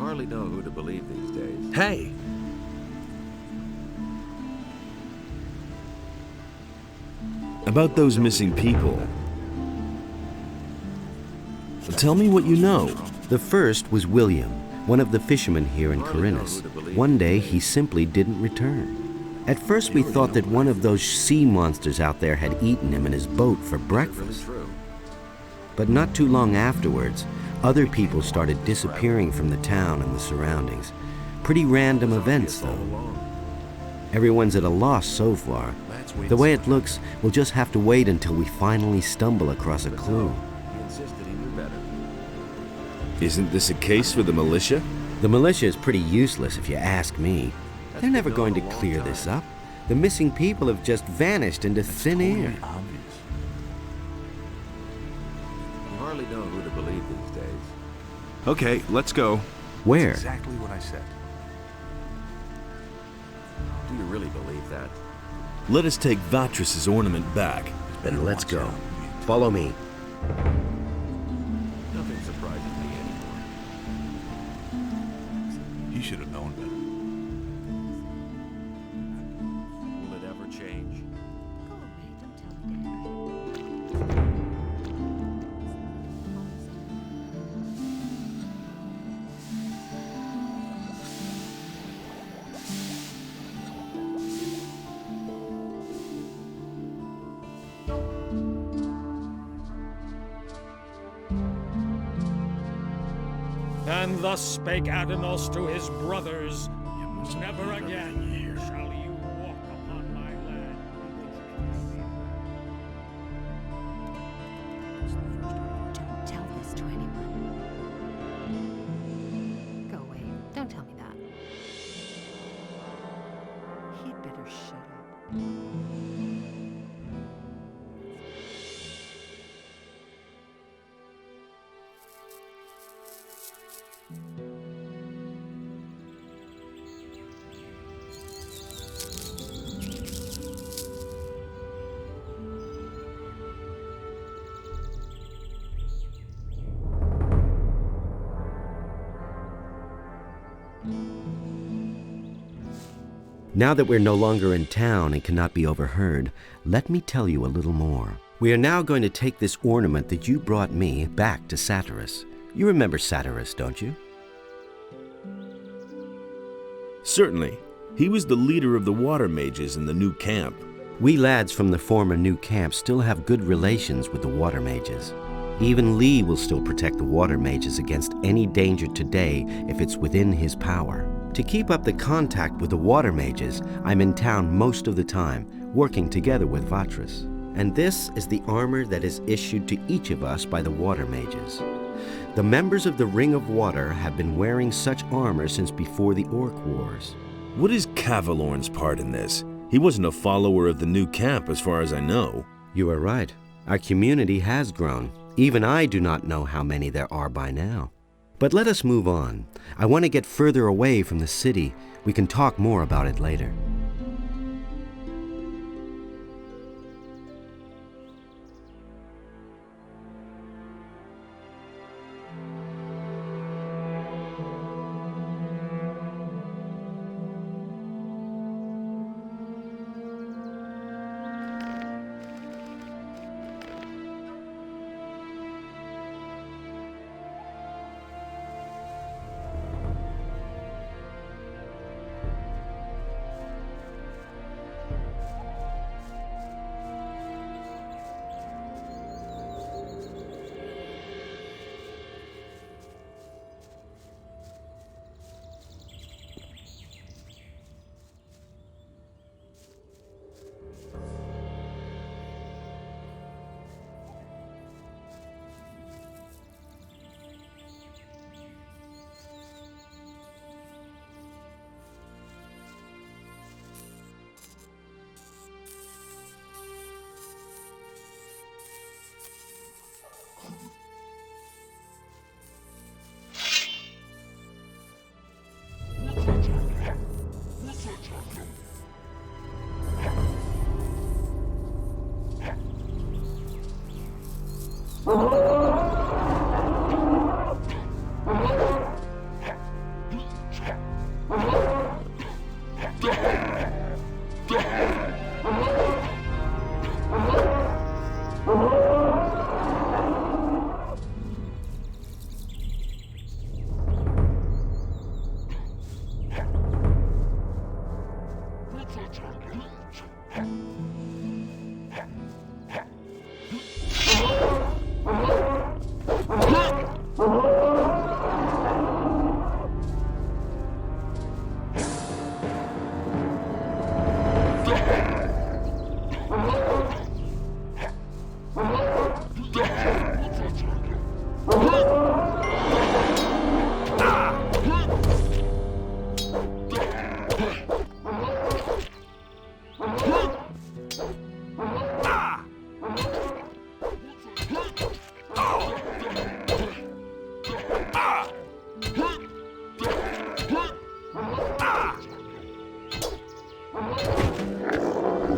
hardly know who to believe these days. Hey! About those missing people. Tell me what you know. The first was William, one of the fishermen here in Cronos. One day, he simply didn't return. At first, we thought that one of those sea monsters out there had eaten him in his boat for breakfast. But not too long afterwards, other people started disappearing from the town and the surroundings. Pretty random events, though. Everyone's at a loss so far. The way it looks, we'll just have to wait until we finally stumble across a clue. Isn't this a case for the militia? The militia is pretty useless if you ask me. They're never going to clear this up. The missing people have just vanished into thin air. You hardly know who to believe these days. Okay, let's go. Where? Exactly what I said. Do you really believe that? Let us take Vatris's ornament back. Then let's go. Follow me. Nothing surprises me anymore. He should have known better. Will it ever change? Go away, don't tell me, Dad. And thus spake Adanos to his brothers, never again shall you walk upon my land. Don't tell this to anyone. Go away. Don't tell me that. He'd better shut up. Now that we're no longer in town and cannot be overheard, let me tell you a little more. We are now going to take this ornament that you brought me back to Saturas. You remember Saturas, don't you? Certainly. He was the leader of the water mages in the new camp. We lads from the former new camp still have good relations with the water mages. Even Lee will still protect the water mages against any danger today if it's within his power. To keep up the contact with the water mages, I'm in town most of the time, working together with Vatris. And this is the armor that is issued to each of us by the water mages. The members of the Ring of Water have been wearing such armor since before the Orc Wars. What is Cavalorn's part in this? He wasn't a follower of the new camp as far as I know. You are right. Our community has grown. Even I do not know how many there are by now. But let us move on. I want to get further away from the city. We can talk more about it later.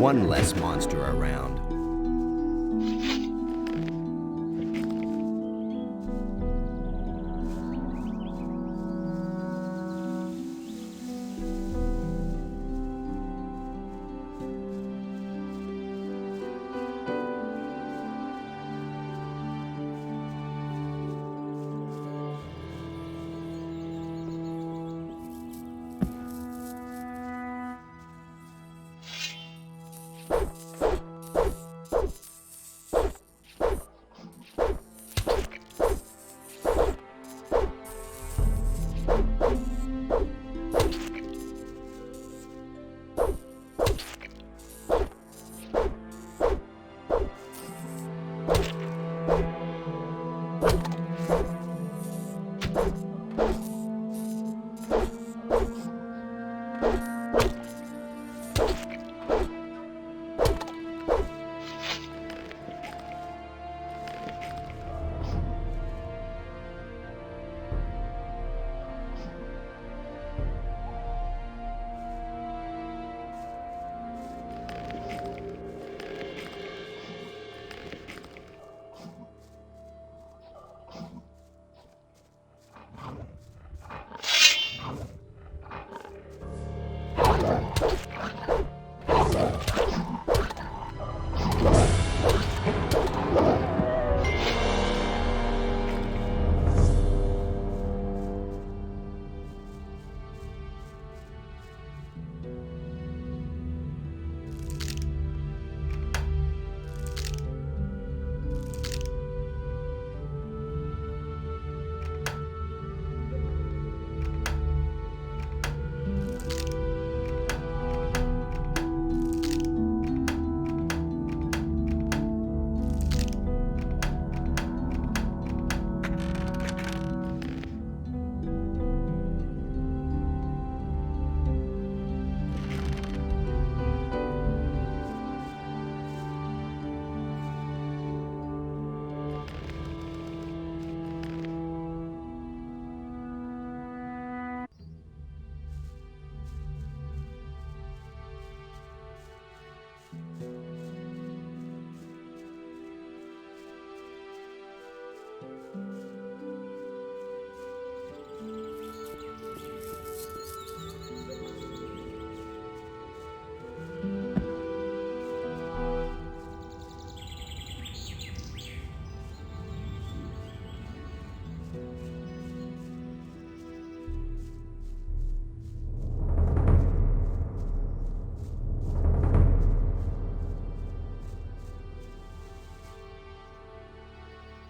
One less monster around.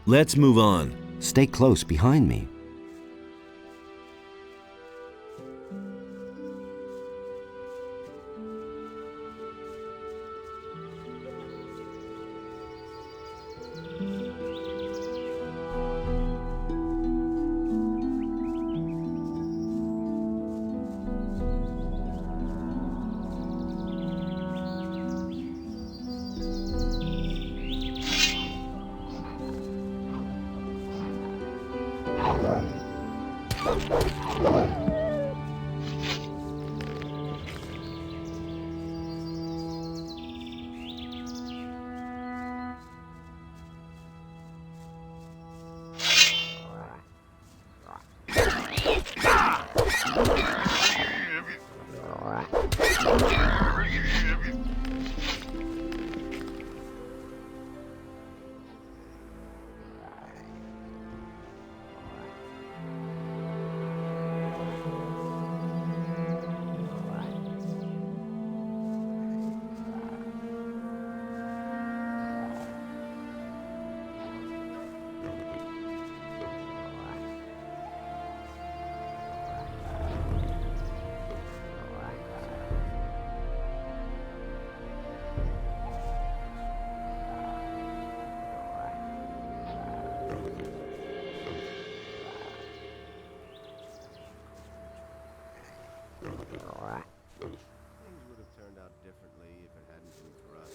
Let's move on. Stay close behind me. Things would have turned out differently if it hadn't been for us.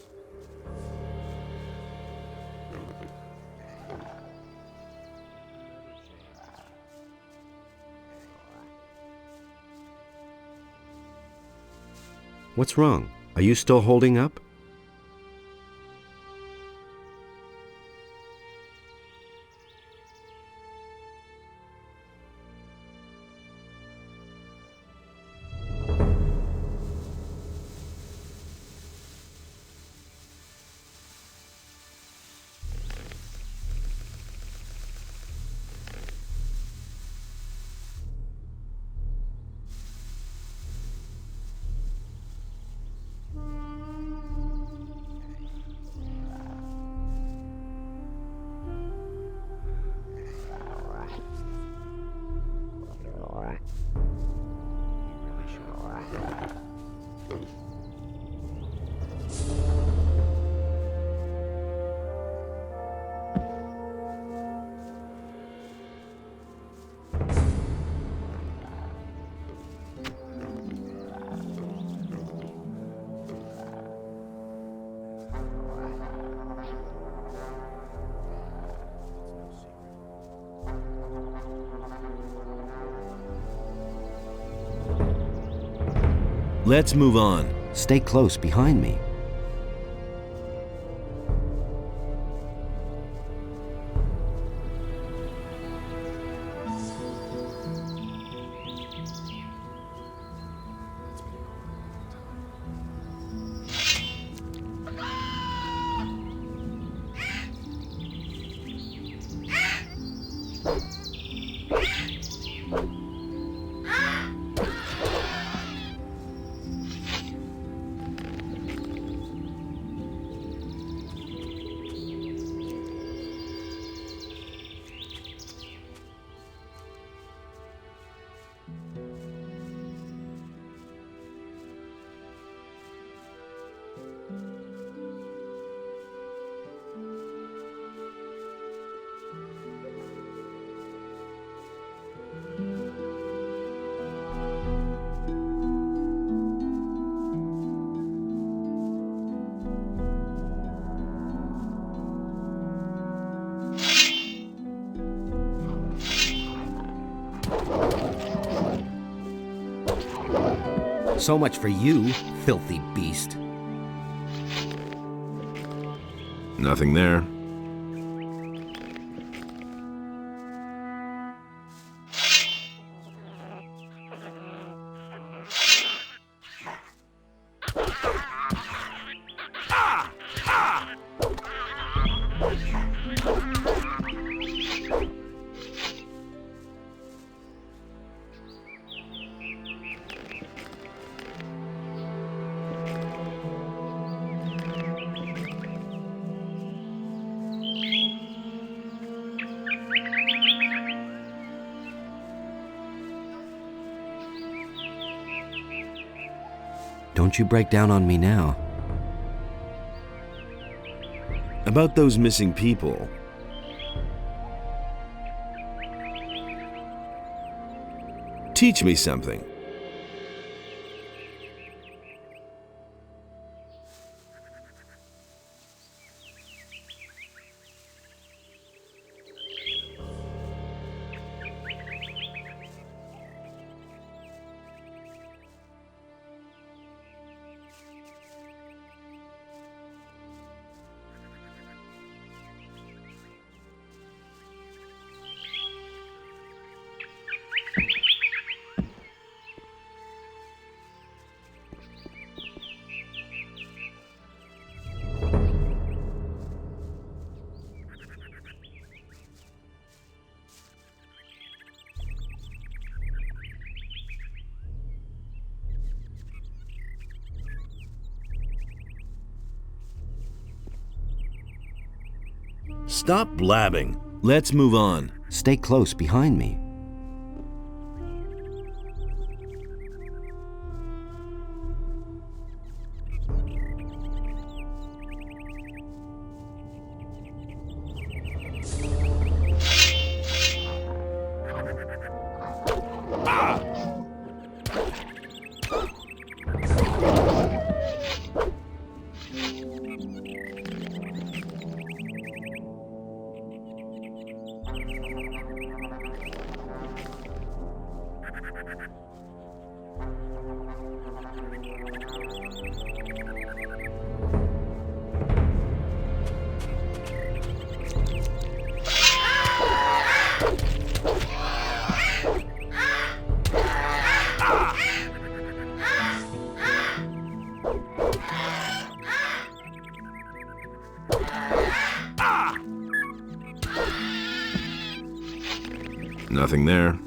What's wrong? Are you still holding up? Let's move on. Stay close behind me. So much for you, filthy beast. Nothing there. Don't you break down on me now. About those missing people. Teach me something. Stop blabbing. Let's move on. Stay close behind me. Nothing there.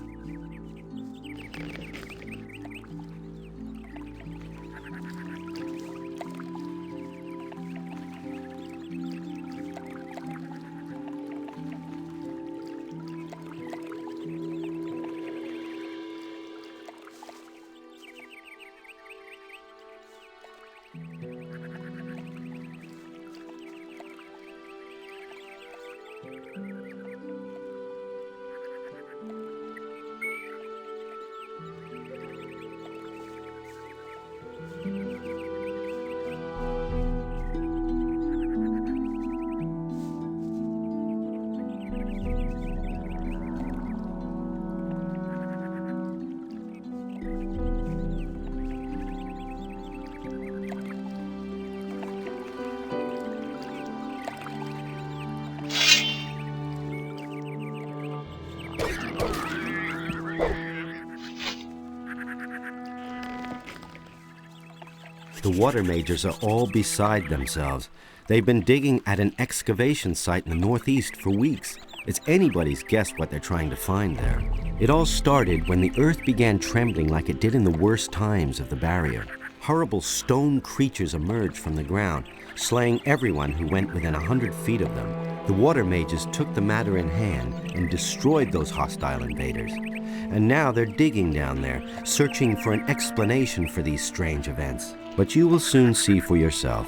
The water mages are all beside themselves. They've been digging at an excavation site in the northeast for weeks. It's anybody's guess what they're trying to find there. It all started when the earth began trembling like it did in the worst times of the barrier. Horrible stone creatures emerged from the ground, slaying everyone who went within 100 feet of them. The water mages took the matter in hand and destroyed those hostile invaders. And now they're digging down there, searching for an explanation for these strange events. But you will soon see for yourself.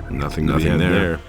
Nothing there.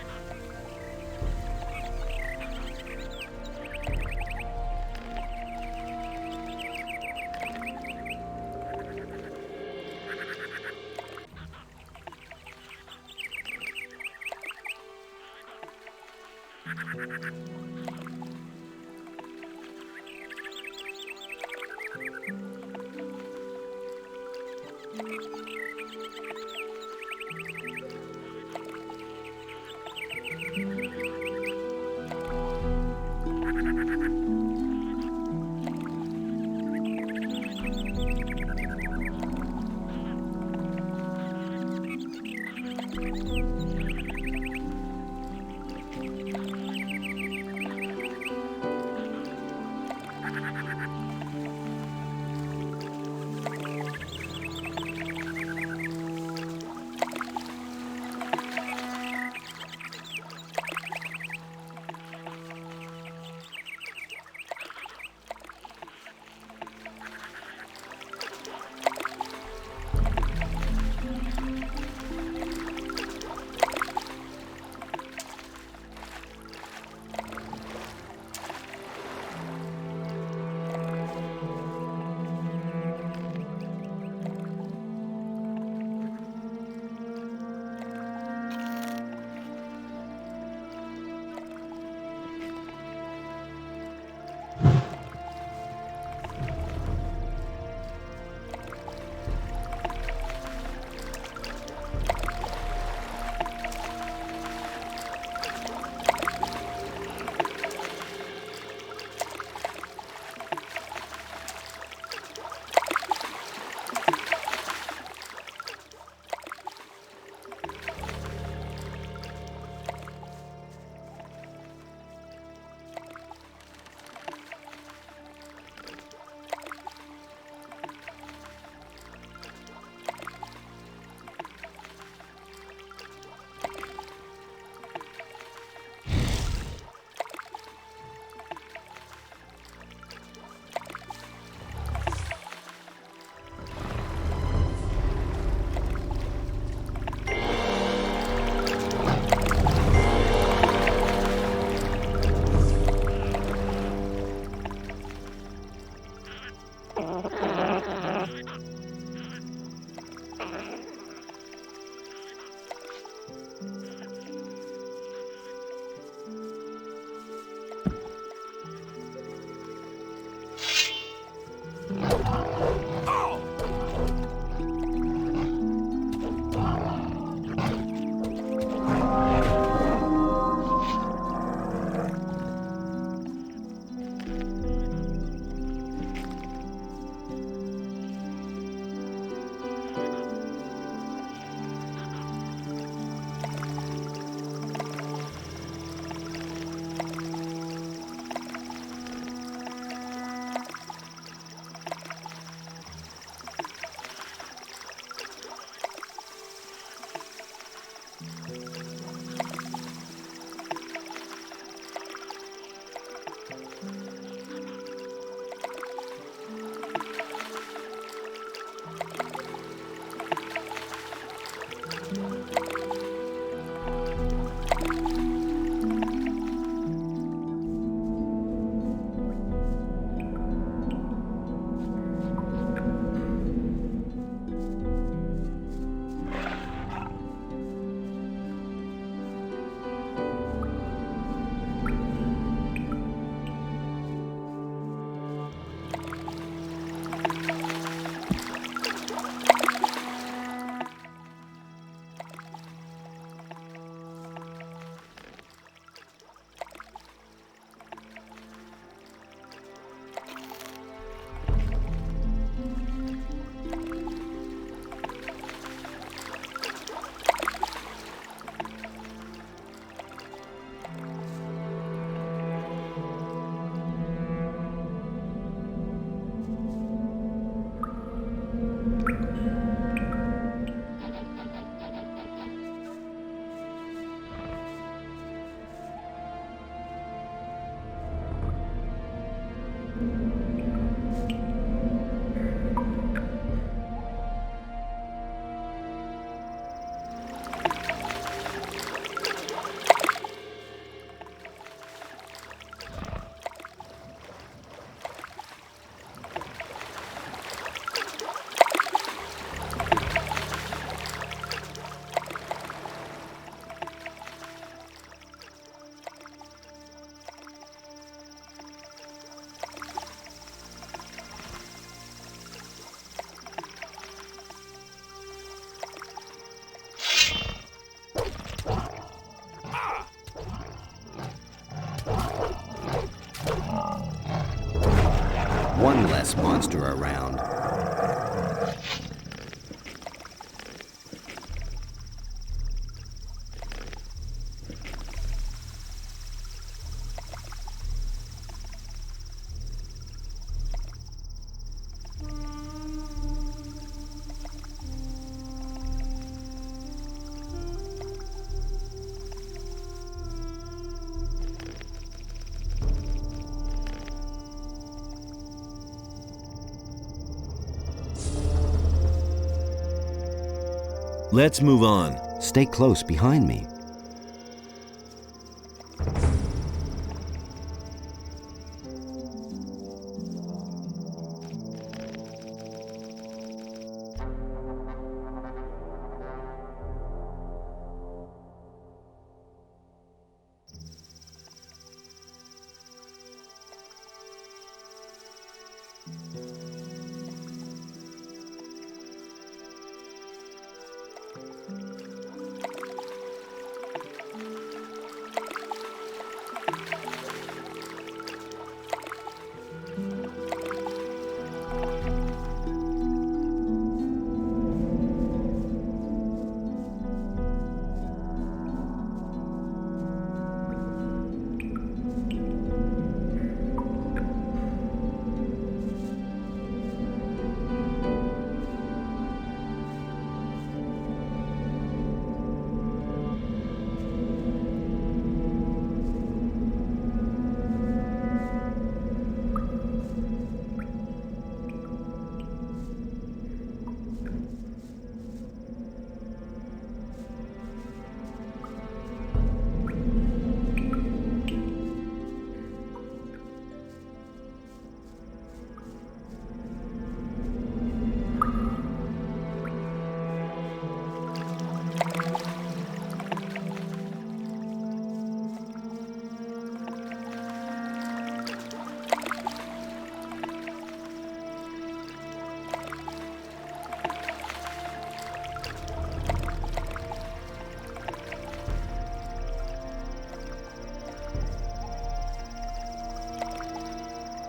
One less monster around. Let's move on. Stay close behind me.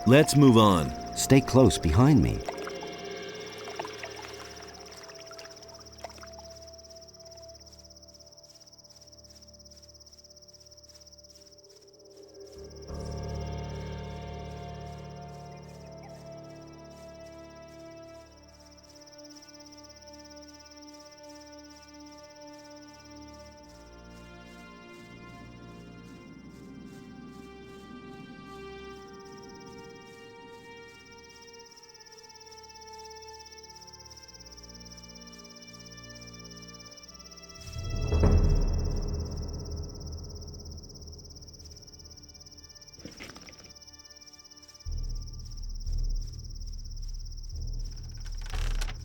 Let's move on. Stay close behind me.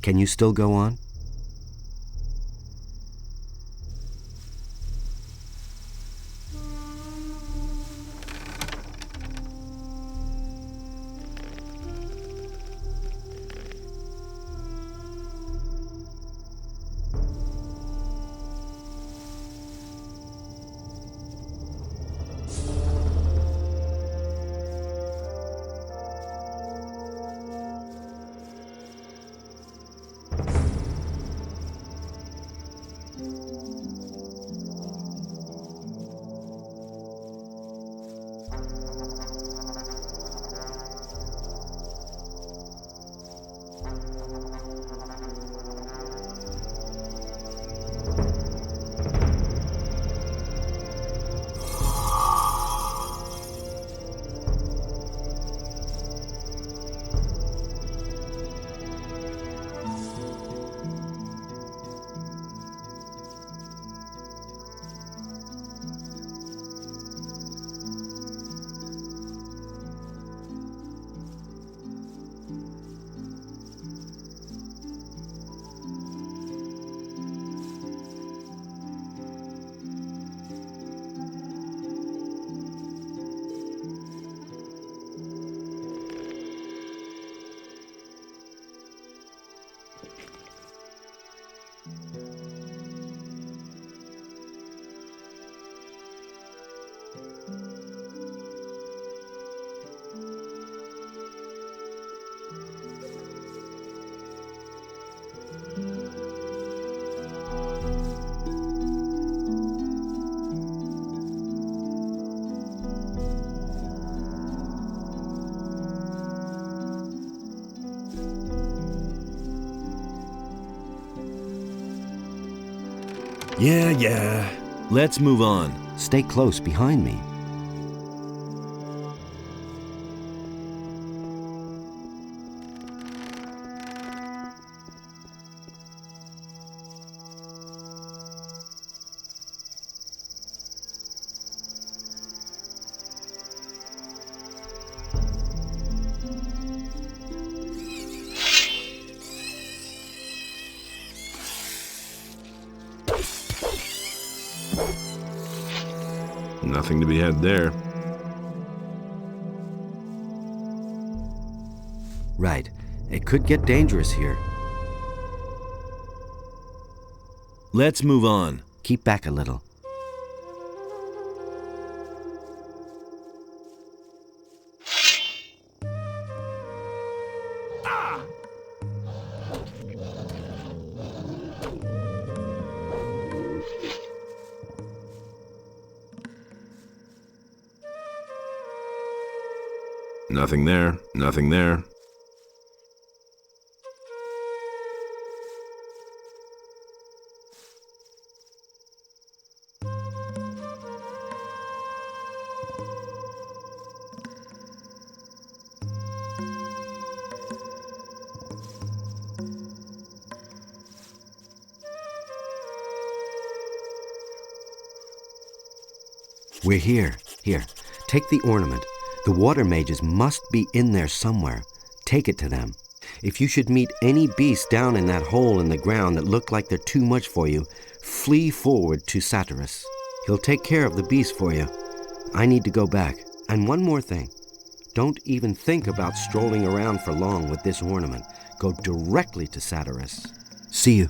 Can you still go on? Yeah. Let's move on. Stay close behind me. Nothing to be had there. Right. It could get dangerous here. Let's move on. Keep back a little. Nothing there. Nothing there. We're here. Here, take the ornament. The water mages must be in there somewhere. Take it to them. If you should meet any beast down in that hole in the ground that look like they're too much for you, flee forward to Saturas. He'll take care of the beast for you. I need to go back. And one more thing. Don't even think about strolling around for long with this ornament. Go directly to Saturas. See you.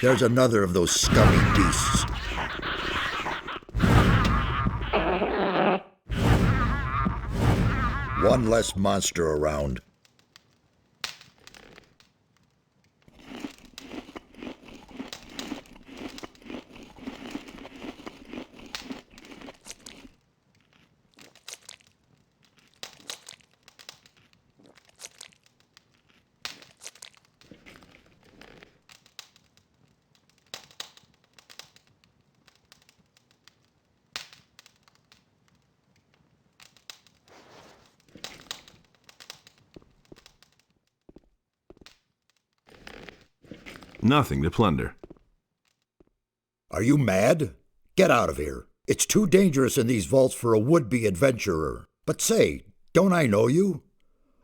There's another of those scummy beasts. One less monster around. Nothing to plunder. Are you mad? Get out of here. It's too dangerous in these vaults for a would-be adventurer. But say, don't I know you?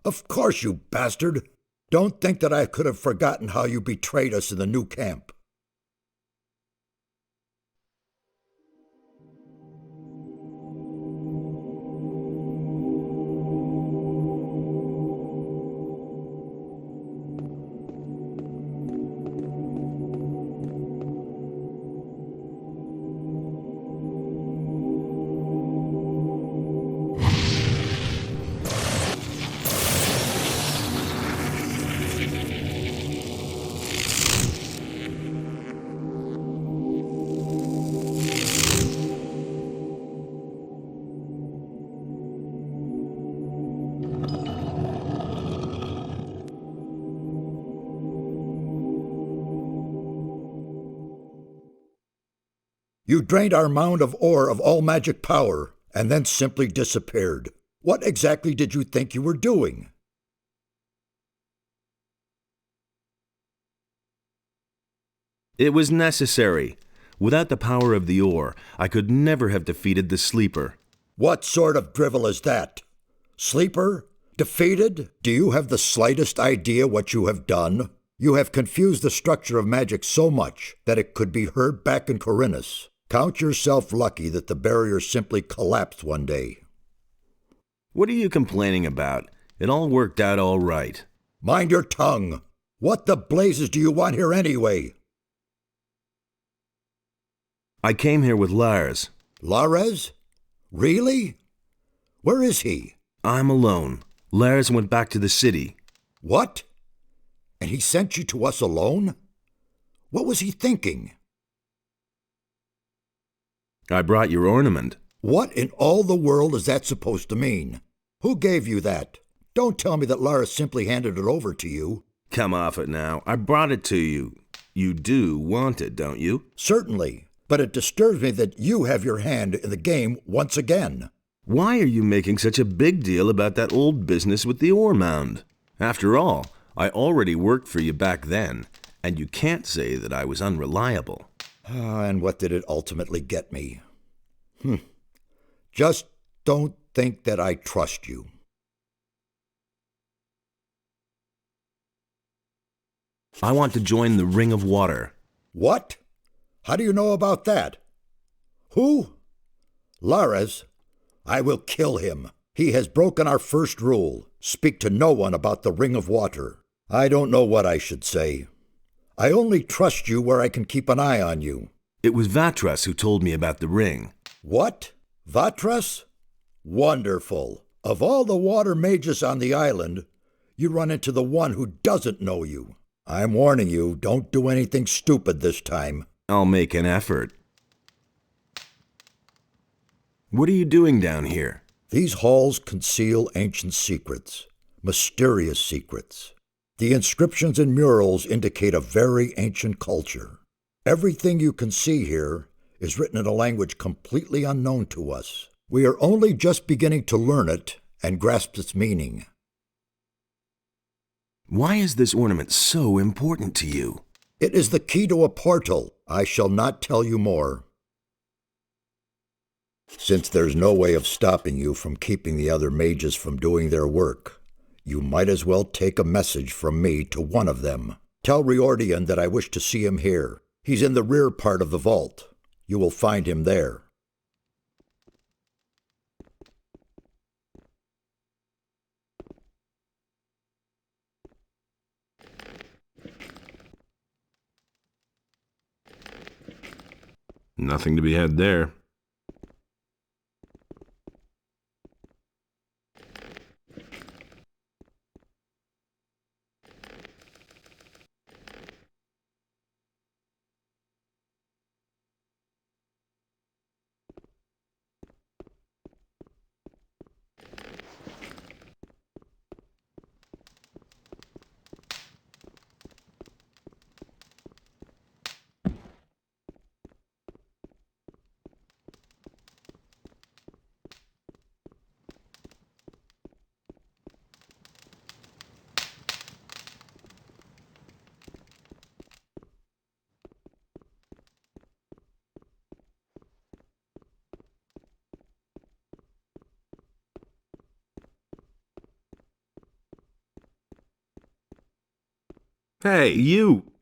Of course, you bastard. Don't think that I could have forgotten how you betrayed us in the new camp. You drained our mound of ore of all magic power, and then simply disappeared. What exactly did you think you were doing? It was necessary. Without the power of the ore, I could never have defeated the Sleeper. What sort of drivel is that? Sleeper? Defeated? Do you have the slightest idea what you have done? You have confused the structure of magic so much that it could be heard back in Cronos. Count yourself lucky that the barrier simply collapsed one day. What are you complaining about? It all worked out all right. Mind your tongue! What the blazes do you want here anyway? I came here with Lares. Lares? Really? Where is he? I'm alone. Lares went back to the city. What? And he sent you to us alone? What was he thinking? I brought your ornament. What in all the world is that supposed to mean? Who gave you that? Don't tell me that Lares simply handed it over to you. Come off it now. I brought it to you. You do want it, don't you? Certainly, but it disturbs me that you have your hand in the game once again. Why are you making such a big deal about that old business with the ore mound? After all, I already worked for you back then, and you can't say that I was unreliable. And what did it ultimately get me? Just don't think that I trust you. I want to join the Ring of Water. What? How do you know about that? Who? Lares? I will kill him. He has broken our first rule. Speak to no one about the Ring of Water. I don't know what I should say. I only trust you where I can keep an eye on you. It was Vatras who told me about the ring. What? Vatras? Wonderful. Of all the water mages on the island, you run into the one who doesn't know you. I'm warning you, don't do anything stupid this time. I'll make an effort. What are you doing down here? These halls conceal ancient secrets, mysterious secrets. The inscriptions and murals indicate a very ancient culture. Everything you can see here is written in a language completely unknown to us. We are only just beginning to learn it and grasp its meaning. Why is this ornament so important to you? It is the key to a portal. I shall not tell you more. Since there's no way of stopping you from keeping the other mages from doing their work, you might as well take a message from me to one of them. Tell Riordian that I wish to see him here. He's in the rear part of the vault. You will find him there. Nothing to be had there. Hey, you!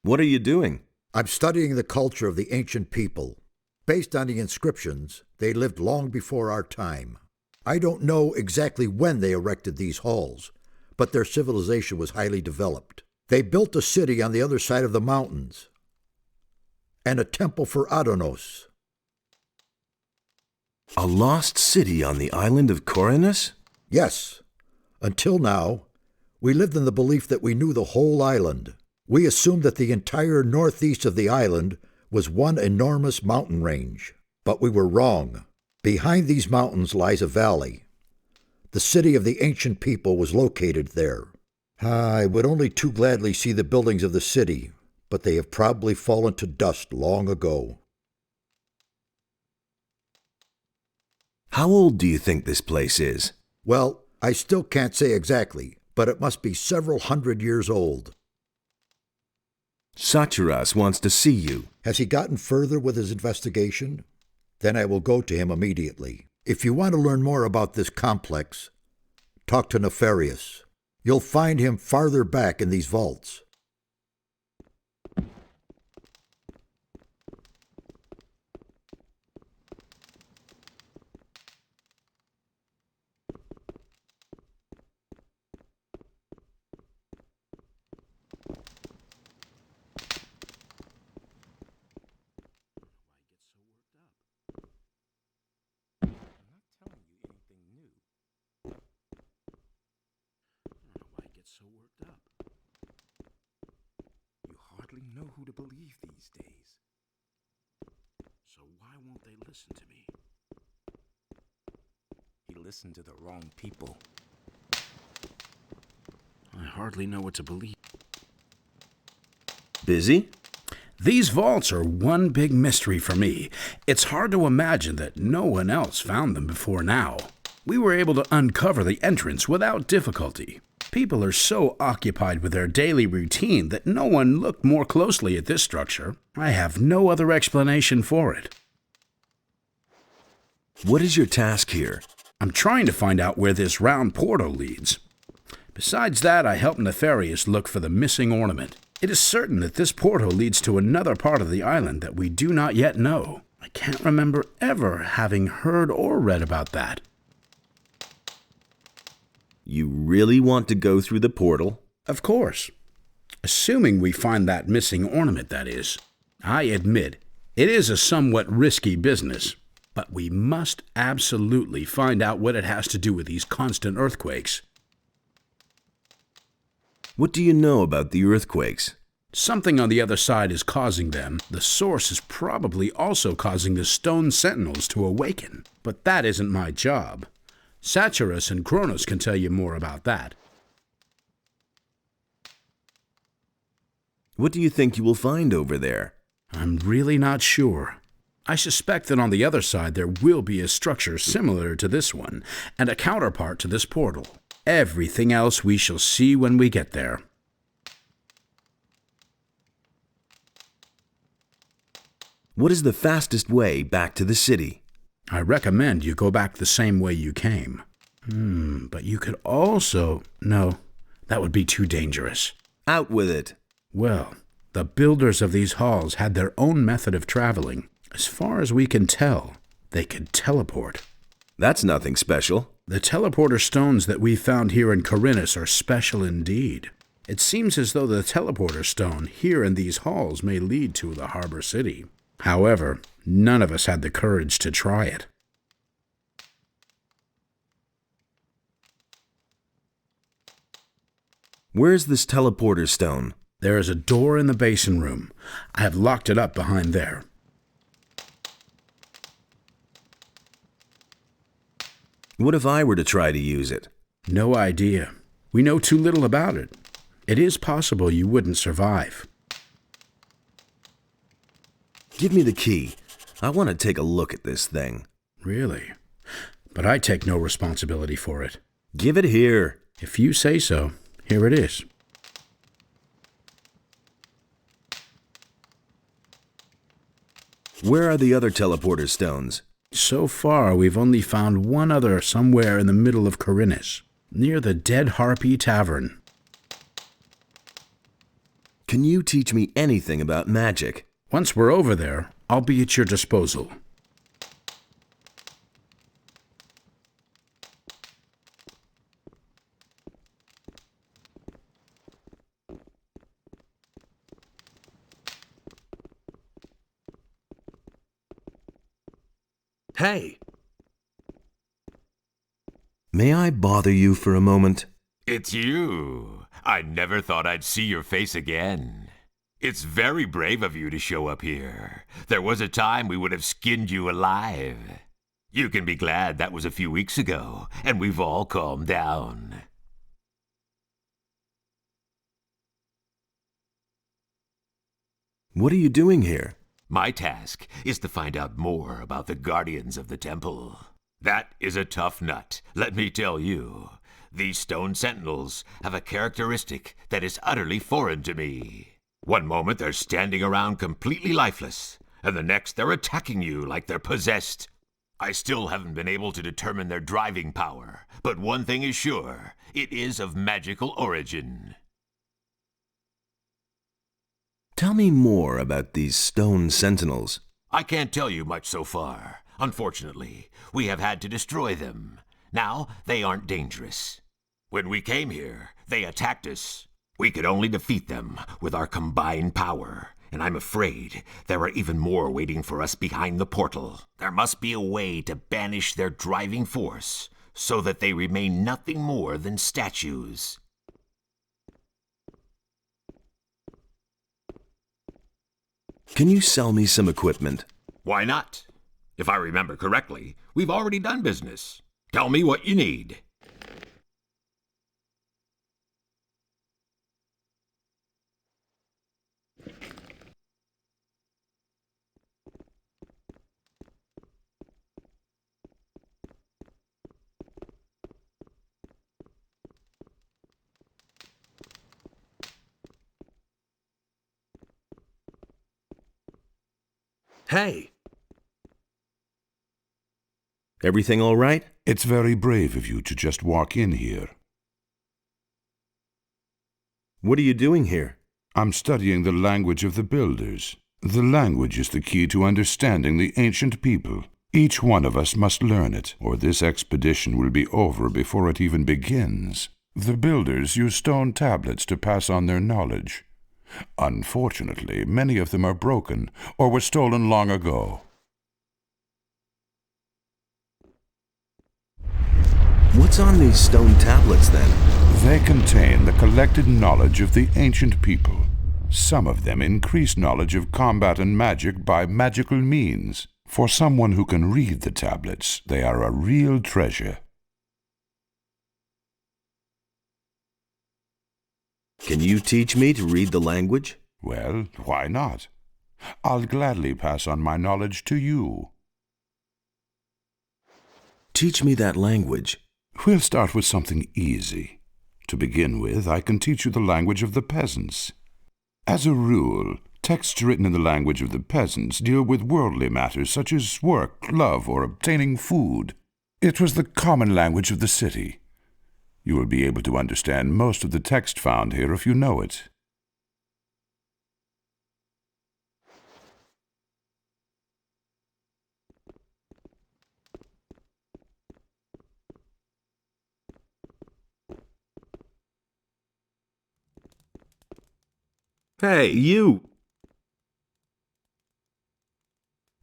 What are you doing? I'm studying the culture of the ancient people. Based on the inscriptions, they lived long before our time. I don't know exactly when they erected these halls, but their civilization was highly developed. They built a city on the other side of the mountains, and a temple for Adonos. A lost city on the island of Cronos? Yes, until now, we lived in the belief that we knew the whole island. We assumed that the entire northeast of the island was one enormous mountain range. But we were wrong. Behind these mountains lies a valley. The city of the ancient people was located there. I would only too gladly see the buildings of the city, but they have probably fallen to dust long ago. How old do you think this place is? Well, I still can't say exactly, but it must be several hundred years old. Saturas wants to see you. Has he gotten further with his investigation? Then I will go to him immediately. If you want to learn more about this complex, talk to Nefarius. You'll find him farther back in these vaults. So worked up. You hardly know who to believe these days. So why won't they listen to me? He listened to the wrong people. I hardly know what to believe. Busy? These vaults are one big mystery for me. It's hard to imagine that no one else found them before now. We were able to uncover the entrance without difficulty. People are so occupied with their daily routine that no one looked more closely at this structure. I have no other explanation for it. What is your task here? I'm trying to find out where this round portal leads. Besides that, I helped Nefarius look for the missing ornament. It is certain that this portal leads to another part of the island that we do not yet know. I can't remember ever having heard or read about that. You really want to go through the portal? Of course. Assuming we find that missing ornament, that is. I admit, it is a somewhat risky business, but we must absolutely find out what it has to do with these constant earthquakes. What do you know about the earthquakes? Something on the other side is causing them. The source is probably also causing the stone sentinels to awaken. But that isn't my job. Saturas and Cronos can tell you more about that. What do you think you will find over there? I'm really not sure. I suspect that on the other side there will be a structure similar to this one, and a counterpart to this portal. Everything else we shall see when we get there. What is the fastest way back to the city? I recommend you go back the same way you came. But you could also... No, that would be too dangerous. Out with it. Well, the builders of these halls had their own method of traveling. As far as we can tell, they could teleport. That's nothing special. The teleporter stones that we found here in Cronos are special indeed. It seems as though the teleporter stone here in these halls may lead to the harbor city. However, none of us had the courage to try it. Where's this teleporter stone? There is a door in the basin room. I have locked it up behind there. What if I were to try to use it? No idea. We know too little about it. It is possible you wouldn't survive. Give me the key. I want to take a look at this thing. Really? But I take no responsibility for it. Give it here. If you say so, here it is. Where are the other teleporter stones? So far, we've only found one other somewhere in the middle of Cronos, near the Dead Harpy Tavern. Can you teach me anything about magic? Once we're over there, I'll be at your disposal. Hey! May I bother you for a moment? It's you. I never thought I'd see your face again. It's very brave of you to show up here. There was a time we would have skinned you alive. You can be glad that was a few weeks ago, and we've all calmed down. What are you doing here? My task is to find out more about the Guardians of the Temple. That is a tough nut, let me tell you. These stone sentinels have a characteristic that is utterly foreign to me. One moment they're standing around completely lifeless, and the next they're attacking you like they're possessed. I still haven't been able to determine their driving power, but one thing is sure, it is of magical origin. Tell me more about these stone sentinels. I can't tell you much so far. Unfortunately, we have had to destroy them. Now, they aren't dangerous. When we came here, they attacked us. We could only defeat them with our combined power, and I'm afraid there are even more waiting for us behind the portal. There must be a way to banish their driving force, so that they remain nothing more than statues. Can you sell me some equipment? Why not? If I remember correctly, we've already done business. Tell me what you need. Hey! Everything all right? It's very brave of you to just walk in here. What are you doing here? I'm studying the language of the builders. The language is the key to understanding the ancient people. Each one of us must learn it, or this expedition will be over before it even begins. The builders use stone tablets to pass on their knowledge. Unfortunately, many of them are broken or were stolen long ago. What's on these stone tablets, then? They contain the collected knowledge of the ancient people. Some of them increase knowledge of combat and magic by magical means. For someone who can read the tablets, they are a real treasure. Can you teach me to read the language? Well, why not? I'll gladly pass on my knowledge to you. Teach me that language. We'll start with something easy. To begin with, I can teach you the language of the peasants. As a rule, texts written in the language of the peasants deal with worldly matters such as work, love, or obtaining food. It was the common language of the city. You will be able to understand most of the text found here if you know it. Hey, you!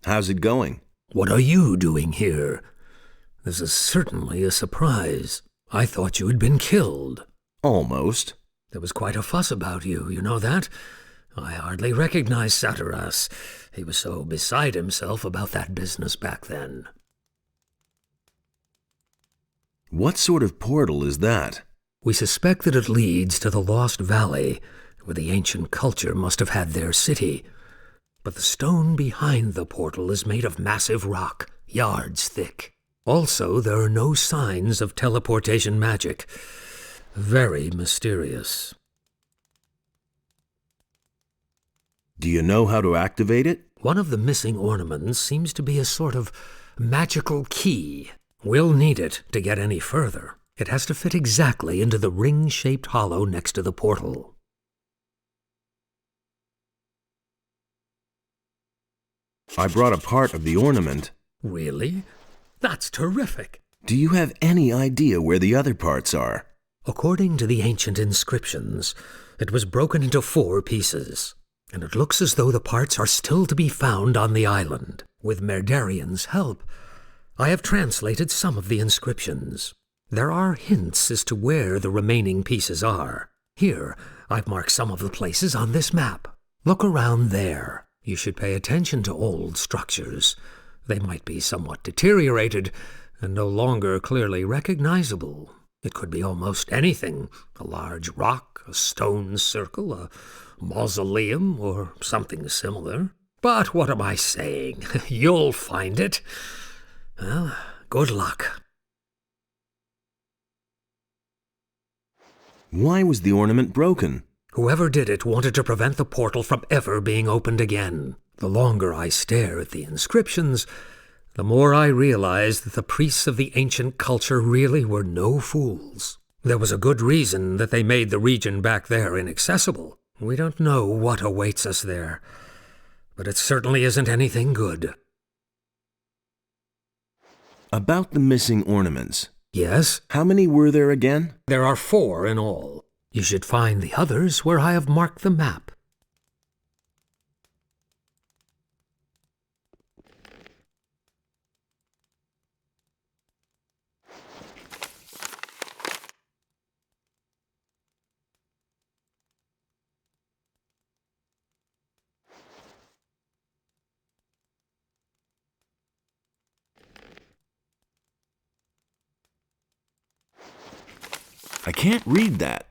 How's it going? What are you doing here? This is certainly a surprise. I thought you had been killed. Almost. There was quite a fuss about you, you know that? I hardly recognized Saturas. He was so beside himself about that business back then. What sort of portal is that? We suspect that it leads to the Lost Valley, where the ancient culture must have had their city. But the stone behind the portal is made of massive rock, yards thick. Also, there are no signs of teleportation magic. Very mysterious. Do you know how to activate it? One of the missing ornaments seems to be a sort of magical key. We'll need it to get any further. It has to fit exactly into the ring-shaped hollow next to the portal. I brought a part of the ornament. Really? That's terrific. Do you have any idea where the other parts are? According to the ancient inscriptions, it was broken into 4 pieces, and it looks as though the parts are still to be found on the island. With Merdarian's help, I have translated some of the inscriptions. There are hints as to where the remaining pieces are. Here, I've marked some of the places on this map. Look around there. You should pay attention to old structures. They might be somewhat deteriorated and no longer clearly recognizable. It could be almost anything: a large rock, a stone circle, a mausoleum, or something similar. But what am I saying? You'll find it. Well, good luck. Why was the ornament broken? Whoever did it wanted to prevent the portal from ever being opened again. The longer I stare at the inscriptions, the more I realize that the priests of the ancient culture really were no fools. There was a good reason that they made the region back there inaccessible. We don't know what awaits us there, but it certainly isn't anything good. About the missing ornaments. Yes? How many were there again? There are 4 in all. You should find the others where I have marked the map. I can't read that.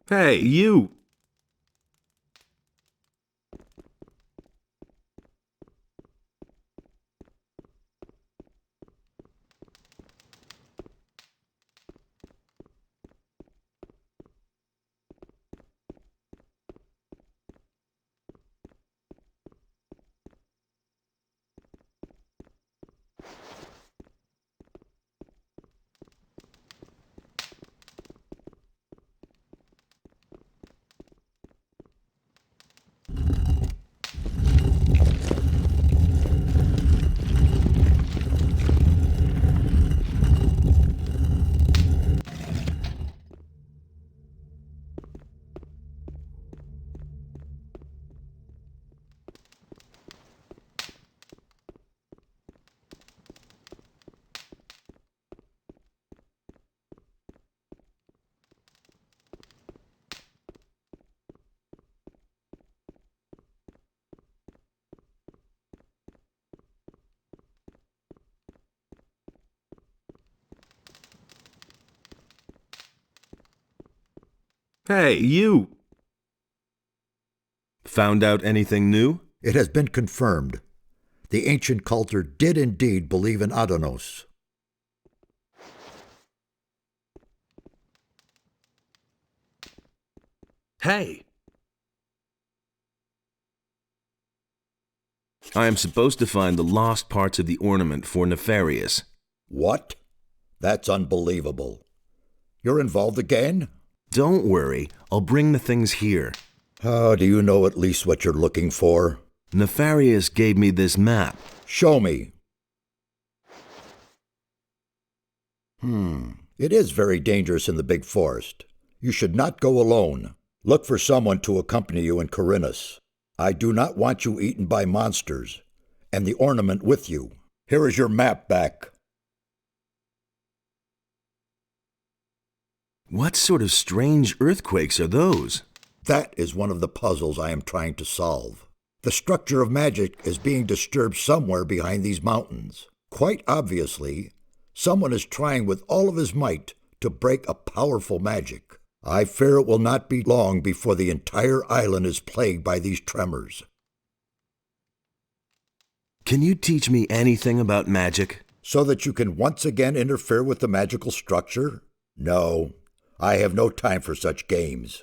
Hey, you! Hey, you! Found out anything new? It has been confirmed. The ancient culture did indeed believe in Adonos. Hey! I am supposed to find the lost parts of the ornament for Nefarius. What? That's unbelievable. You're involved again? Don't worry, I'll bring the things here. How do you know at least what you're looking for? Nefarius gave me this map. Show me. It is very dangerous in the big forest. You should not go alone. Look for someone to accompany you in Cronos. I do not want you eaten by monsters, and the ornament with you. Here is your map back. What sort of strange earthquakes are those? That is one of the puzzles I am trying to solve. The structure of magic is being disturbed somewhere behind these mountains. Quite obviously, someone is trying with all of his might to break a powerful magic. I fear it will not be long before the entire island is plagued by these tremors. Can you teach me anything about magic? So that you can once again interfere with the magical structure? No, I have no time for such games.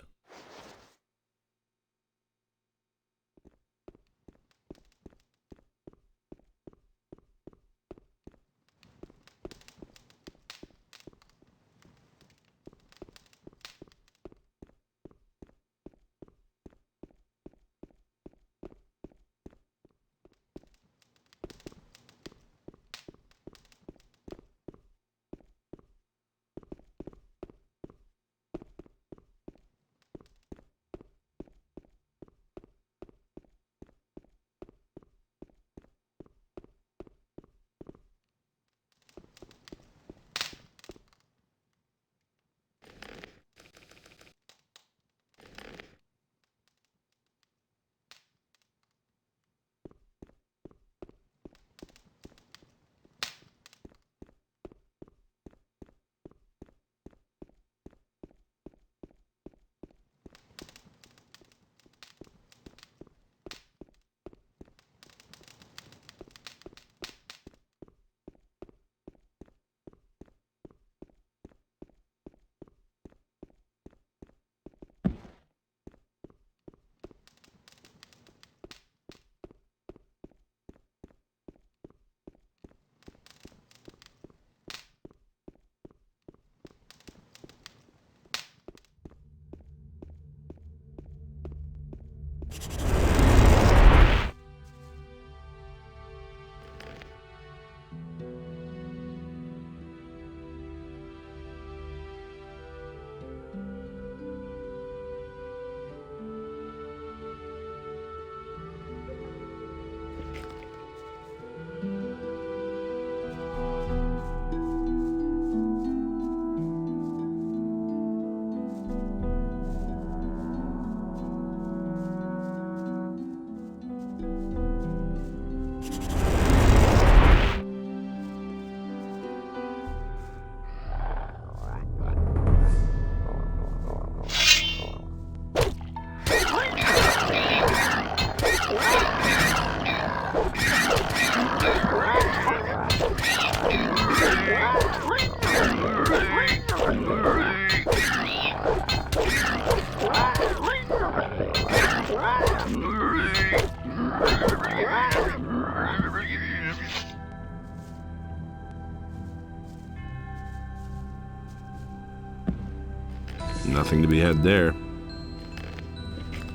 Nothing to be had there.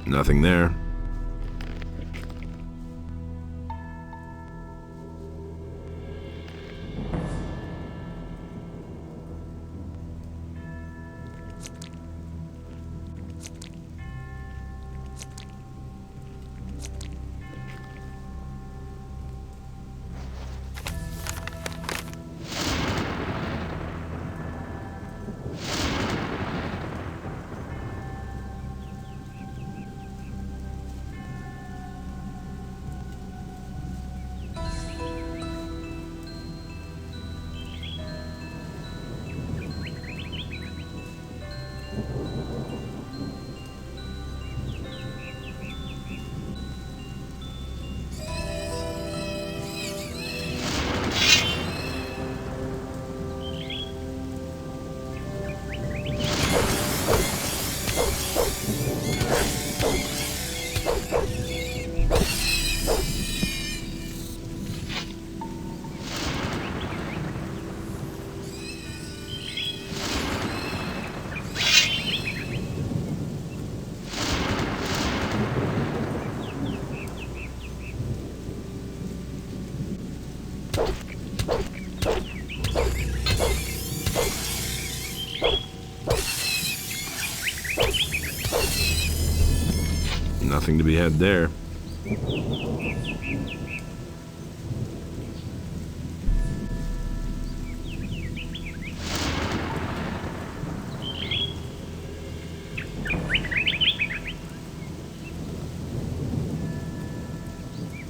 Nothing there. Nothing to be had there.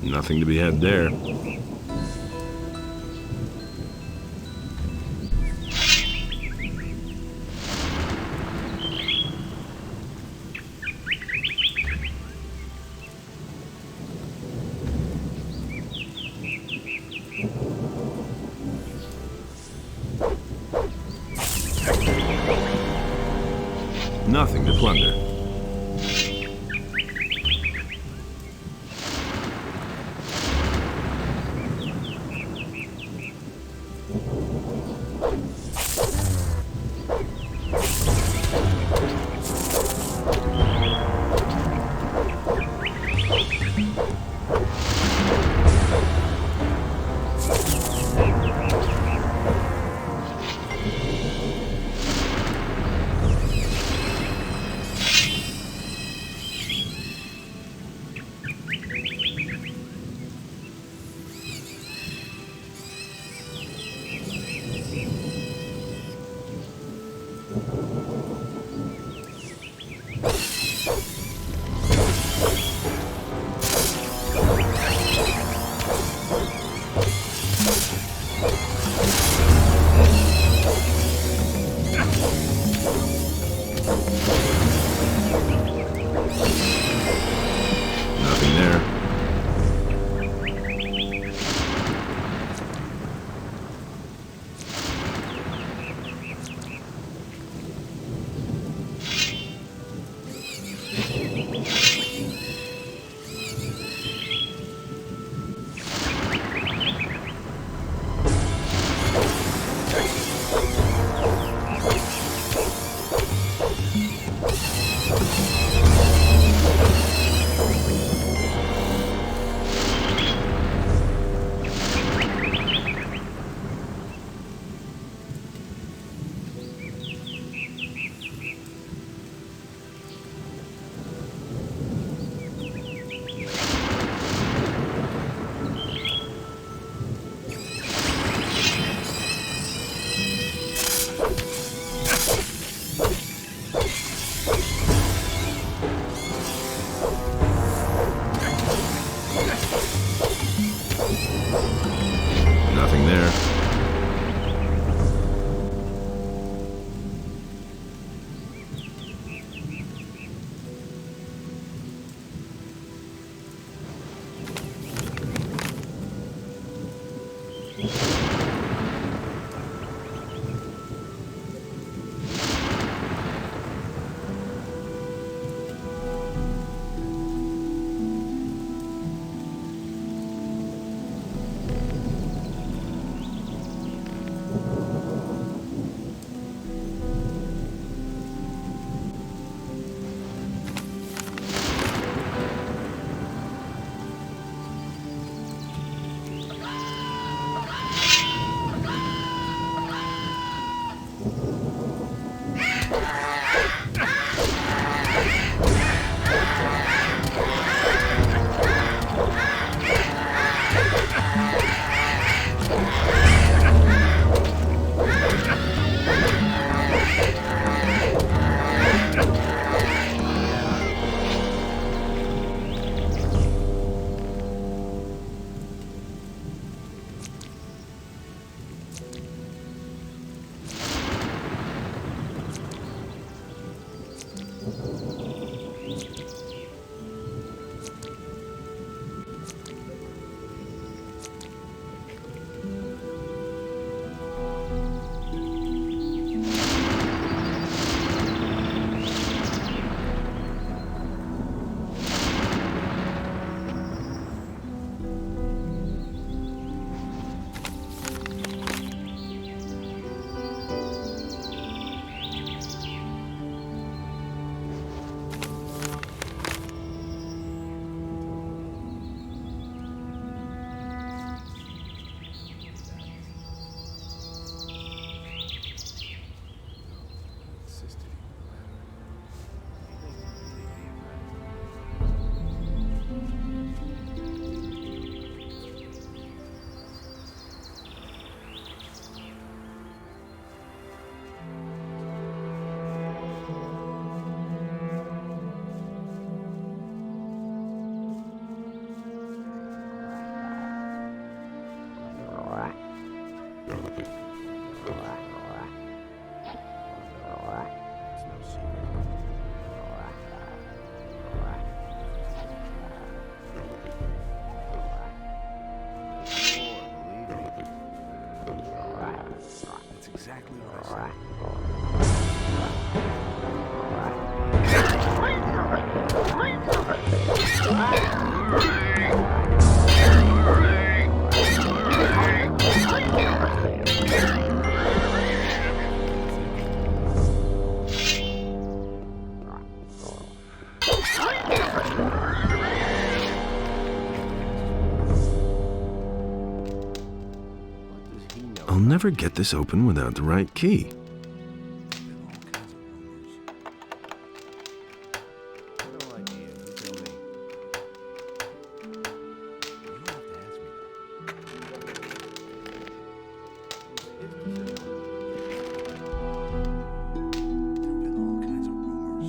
Nothing to be had there. Nothing to plunder. Nothing there. I'll never get this open without the right key. No idea. You tell me. You have to ask me There've been all kinds of rumors.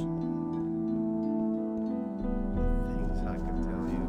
things I can tell you.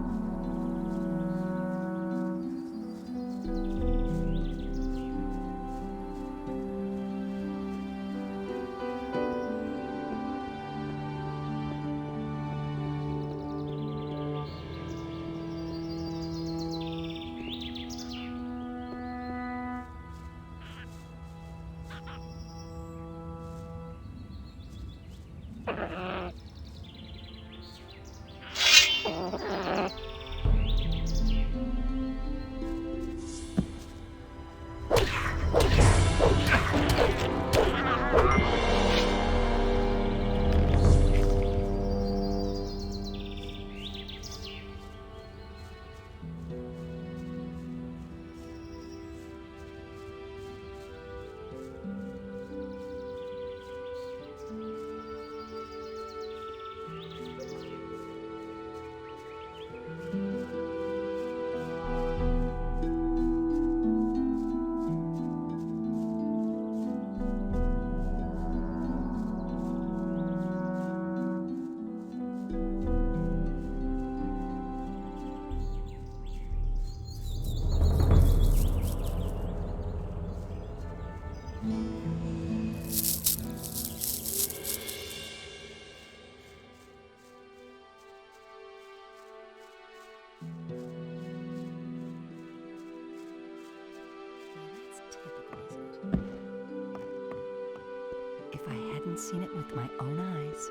If I hadn't seen it with my own eyes.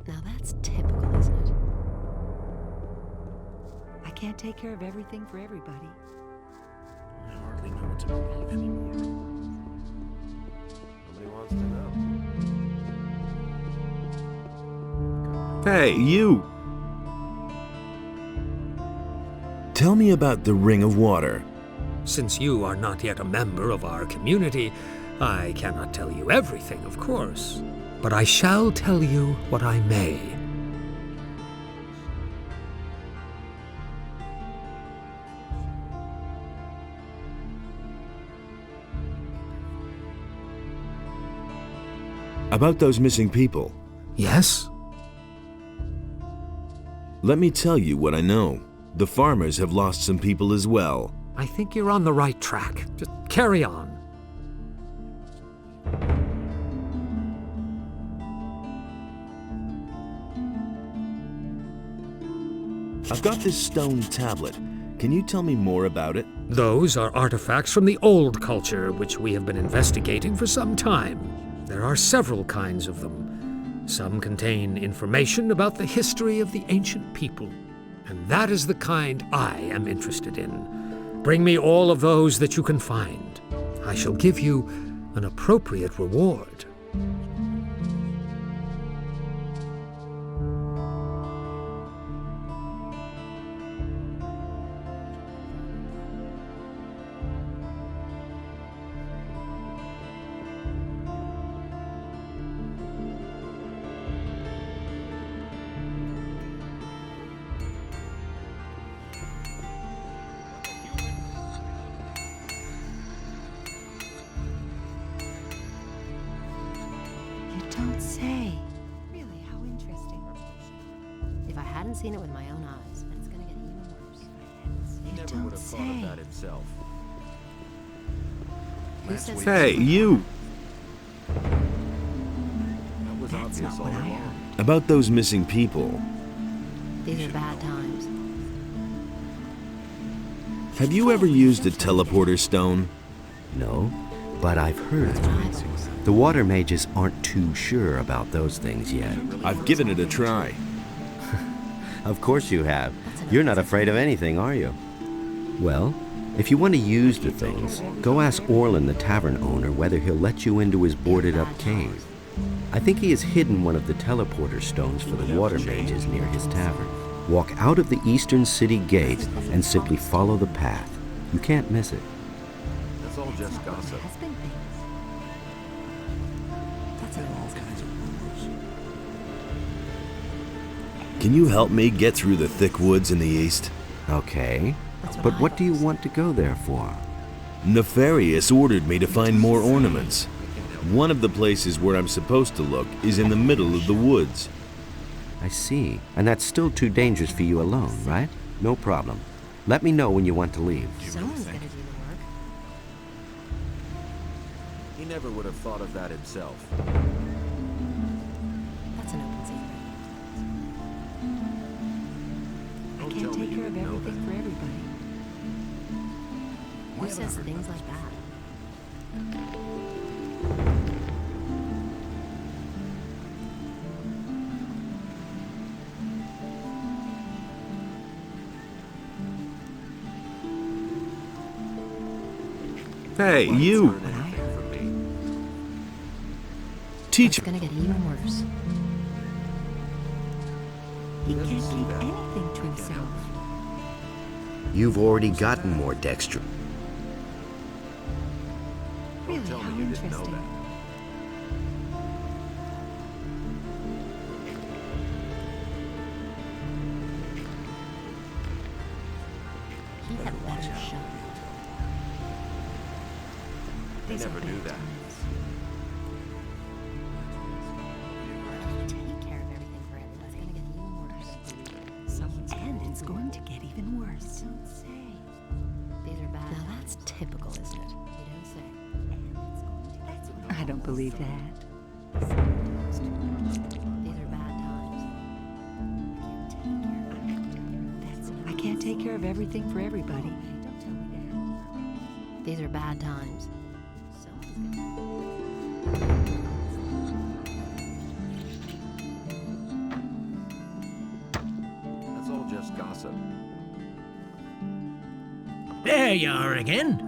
Now that's typical, isn't it? I can't take care of everything for everybody. I hardly know what to believe anymore. Nobody wants to know. Hey, you! Tell me about the Ring of Water. Since you are not yet a member of our community, I cannot tell you everything, of course. But I shall tell you what I may. About those missing people. Yes? Let me tell you what I know. The farmers have lost some people as well. I think you're on the right track. Just carry on. I've got this stone tablet. Can you tell me more about it? Those are artifacts from the old culture, which we have been investigating for some time. There are several kinds of them. Some contain information about the history of the ancient people. And that is the kind I am interested in. Bring me all of those that you can find. I shall give you an appropriate reward. Don't say. Really, how interesting. If I hadn't seen it with my own eyes, and it's gonna get even worse. If I hadn't seen it. Never Don't would have thought say. of that himself. Who says Hey, you! That was That's obvious not all what I along. heard. About those missing people. These are bad times. Have you ever used a teleporter stone? No? but I've heard of them. The water mages aren't too sure about those things yet. I've given it a try. Of course you have. You're not afraid of anything, are you? Well, if you want to use the things, go ask Orland, the tavern owner, whether he'll let you into his boarded-up cave. I think he has hidden one of the teleporter stones for the water mages near his tavern. Walk out of the eastern city gate and simply follow the path. You can't miss it. That's all just gossip. Can you help me get through the thick woods in the east? Okay, but what do you want to go there for? Nefarius ordered me to find more ornaments. One of the places where I'm supposed to look is in the middle of the woods. I see. And that's still too dangerous for you alone, right? No problem. Let me know when you want to leave. Someone's gonna do the work. He never would have thought of that himself. That's an open secret. Don't I can't tell me take you care of didn't know everything that. for everybody. Who says things like that? Hey, you! Teach It's gonna get even worse. He can't keep anything to himself. You've already gotten more dexter. Really, Tell how me you didn't know interesting. that. He had a better shot. They never knew that. Take care of everything for everybody. It's gonna get even worse. Someone's and it's going to get even worse. Don't say. These are bad. Now that's typical, isn't it? You don't say. I don't believe that. These are bad times. I can't take care of everything for everybody. Don't tell me that. These are bad times. Someone's gonna. That's all just gossip. There you are again.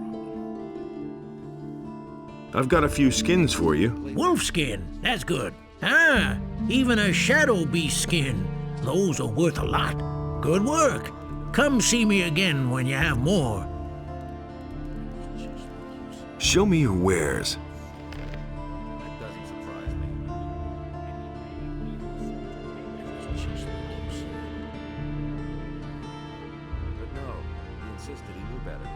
I've got a few skins for you. Wolfskin, that's good. Ah, even a shadow beast skin. Those are worth a lot. Good work. Come see me again when you have more. Show me your wares. That doesn't surprise me. But no, he insisted he knew better.